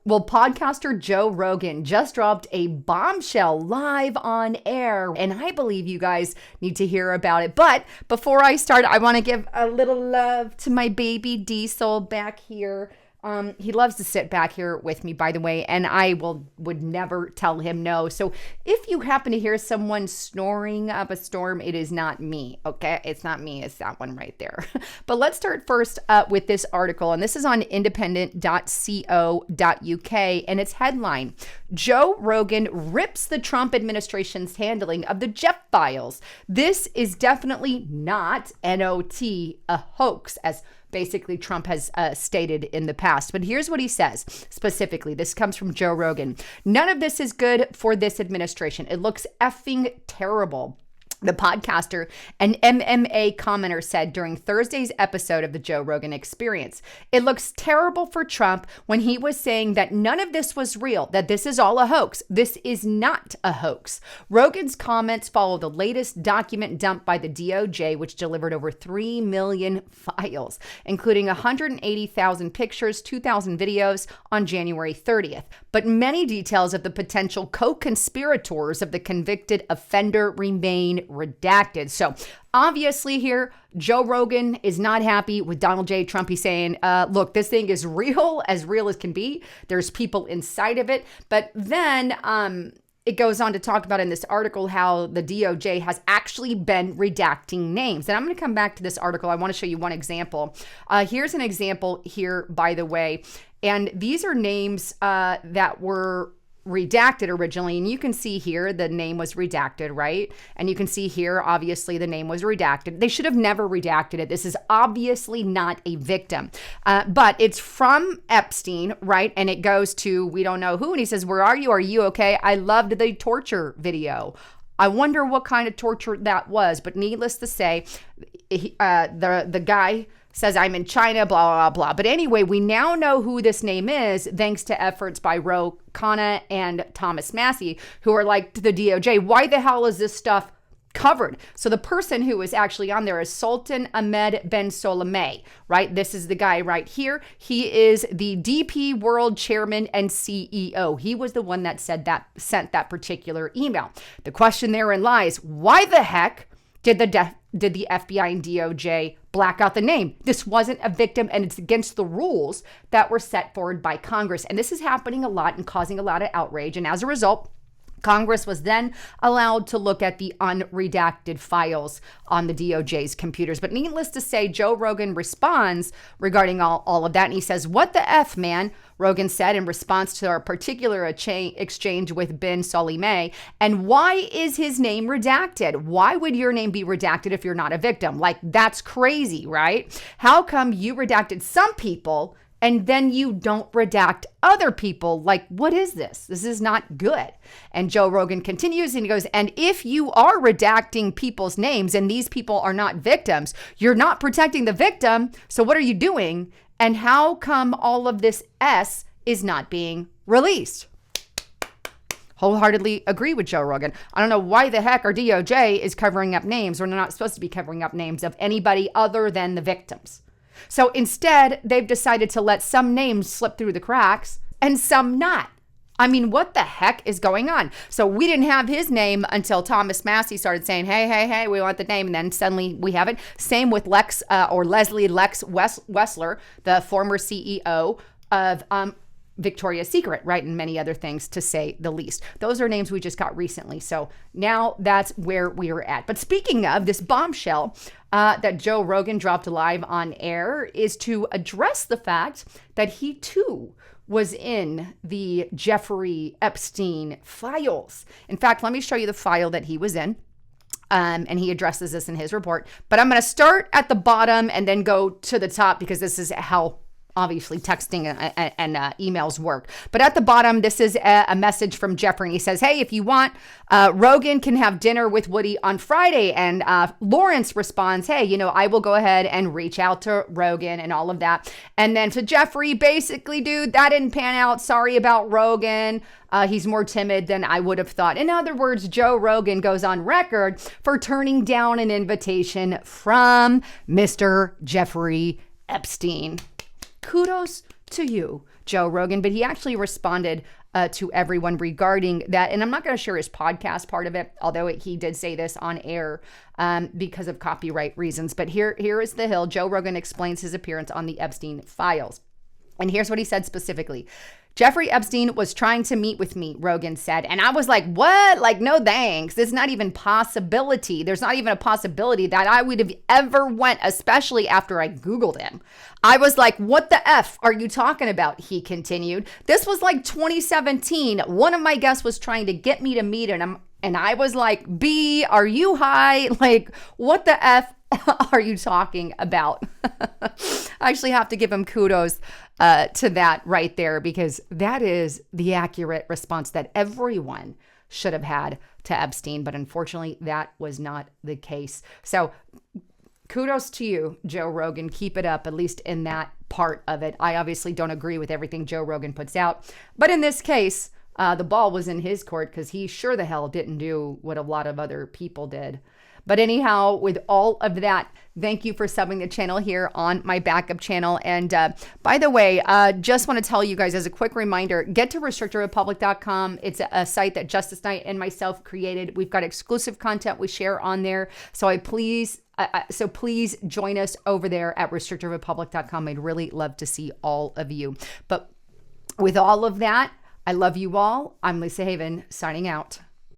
Well, podcaster Joe Rogan just dropped a bombshell live on air, and I believe you guys need to hear about it. But before I start, I want to give a little love to my baby Diesel back here. He loves to sit back here with me, by the way, and I would never tell him no. So if you happen to hear someone snoring up a storm, it is not me, okay? It's not me. It's that one right there. But let's start first with this article, and this is on independent.co.uk, and its headline, Joe Rogan rips the Trump administration's handling of the Jeff files. This is definitely not, N-O-T, a hoax, as basically Trump has stated in the past. But here's what he says specifically. This comes from Joe Rogan. None of this is good for this administration. It looks effing terrible. The podcaster and MMA commenter said during Thursday's episode of the Joe Rogan Experience, it looks terrible for Trump when he was saying that none of this was real, that this is all a hoax. This is not a hoax. Rogan's comments follow the latest document dumped by the DOJ, which delivered over 3 million files, including 180,000 pictures, 2,000 videos on January 30th. But many details of the potential co-conspirators of the convicted offender remain redacted. So obviously here, Joe Rogan is not happy with Donald J. Trump. He's saying, look, this thing is real as can be. There's people inside of it. But then it goes on to talk about in this article how the DOJ has actually been redacting names. And I'm going to come back to this article. I want to show you one example. Here's an example here, by the way. And these are names that were redacted originally, and you can see here the name was redacted, right? And you can see here, obviously, the name was redacted. They should have never redacted it. This is obviously not a victim, but it's from Epstein, right? And it goes to, we don't know who, and he says, where are you? Are you okay? I loved the torture video. I wonder what kind of torture that was, but needless to say, the guy says, I'm in China, blah, blah, blah. But anyway, we now know who this name is thanks to efforts by Ro Khanna and Thomas Massie, who are like to the DOJ, why the hell is this stuff covered? So the person who is actually on there is Sultan Ahmed Ben Soleimeh, right? This is the guy right here. He is the DP World Chairman and CEO. He was the one that sent that particular email. The question therein lies, why the heck did the FBI and DOJ black out the name? This wasn't a victim, and it's against the rules that were set forward by Congress. And this is happening a lot and causing a lot of outrage. And as a result, Congress was then allowed to look at the unredacted files on the DOJ's computers. But needless to say, Joe Rogan responds regarding all of that. And he says, what the F, man? Rogan said in response to our particular exchange with Ben Soleimeh. And why is his name redacted? Why would your name be redacted if you're not a victim? Like, that's crazy, right? How come you redacted some people and then you don't redact other people? Like, what is this? This is not good. And Joe Rogan continues and he goes, and if you are redacting people's names and these people are not victims, you're not protecting the victim. So what are you doing? And how come all of this S is not being released? Wholeheartedly agree with Joe Rogan. I don't know why the heck our DOJ is covering up names. We're not supposed to be covering up names of anybody other than the victims. So instead, they've decided to let some names slip through the cracks and some not. I mean, what the heck is going on? So we didn't have his name until Thomas Massie started saying, hey, we want the name. And then suddenly we have it. Same with Leslie Lex Wessler, the former CEO of Victoria's Secret, right? And many other things, to say the least. Those are names we just got recently. So now that's where we are at. But speaking of this bombshell that Joe Rogan dropped live on air is to address the fact that he too was in the Jeffrey Epstein files. In fact, let me show you the file that he was in. And he addresses this in his report. But I'm going to start at the bottom and then go to the top because this is how obviously texting and emails work. But at the bottom, this is a message from Jeffrey. And he says, hey, if you want, Rogan can have dinner with Woody on Friday. And Lawrence responds, hey, I will go ahead and reach out to Rogan and all of that. And then to Jeffrey, basically, dude, that didn't pan out. Sorry about Rogan. He's more timid than I would have thought. In other words, Joe Rogan goes on record for turning down an invitation from Mr. Jeffrey Epstein. Kudos to you. Joe Rogan, but he actually responded to everyone regarding that. And I'm not going to share his podcast part of it, although he did say this on air because of copyright reasons. But here is the Hill. Joe Rogan explains his appearance on the Epstein files. And here's what he said specifically. Jeffrey Epstein was trying to meet with me, Rogan said. And I was like, what? Like, no thanks. There's not even possibility. There's not even a possibility that I would have ever went, especially after I Googled him. I was like, what the F are you talking about? He continued. This was like 2017. One of my guests was trying to get me to meet him. And I was like, B, are you high? Like, what the F are you talking about? I actually have to give him kudos to that right there, because that is the accurate response that everyone should have had to Epstein. But unfortunately, that was not the case. So kudos to you, Joe Rogan. Keep it up, at least in that part of it. I obviously don't agree with everything Joe Rogan puts out. But in this case, the ball was in his court, because he sure the hell didn't do what a lot of other people did. But anyhow, with all of that, thank you for subbing the channel here on my backup channel. And by the way, just want to tell you guys as a quick reminder, get to restrictedrepublic.com. It's a site that Justice Knight and myself created. We've got exclusive content we share on there. So please join us over there at restrictedrepublic.com. I'd really love to see all of you. But with all of that, I love you all. I'm Lisa Haven, signing out.